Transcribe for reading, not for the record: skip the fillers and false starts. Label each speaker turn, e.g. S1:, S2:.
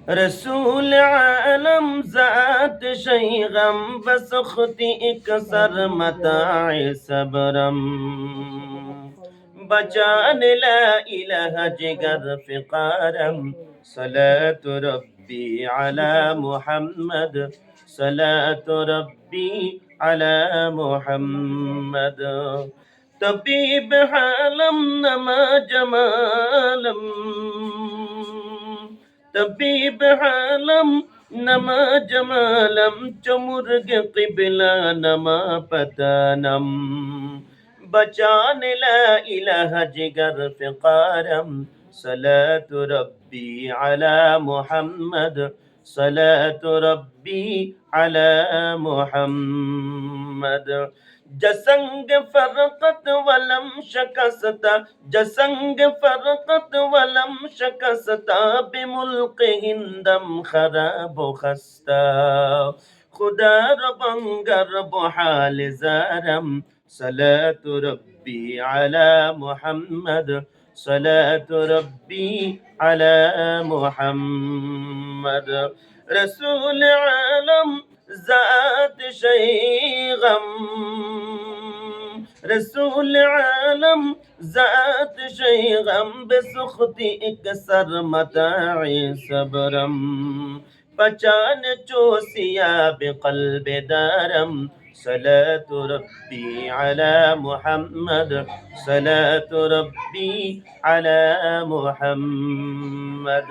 S1: रसूल आलम ज़ात शैगम बसख्ती इकसर मताए सबरम बचान ला इलाहा जिगर फ़िकारम सलातु रब्बी अला मुहम्मद सलातु रब्बी अला मुहम्मद तबीब हालम नमा जमालम तबीब हालम नमा जमालम चमुर्ग क़िबला नमा पतानम बचान ला इलाहा जिगर फ़िकारम सलातु रब्बी अला मुहम्मद सलातु रब्बी अला मुहम्मद जसंग फरकत वलम शकस्ता जसंग फरकत वलम शकस्ता बिमुल्क हिंदम खराब खस्ता खुदा रबंगर बहाल ज़ारम सलातु रब्बी अला मुहम्मद सलातु रब्बी अला मुहम्मद रसूल आलम ज़ात शैगम रसूल आलम ज़ात शैगम बेसुख्ती इकसर मताए सबरम पचान चोसिया बेक़ल्ब दारम सलातु रब्बी अला मुहम्मद सलातु रब्बी अला मुहम्मद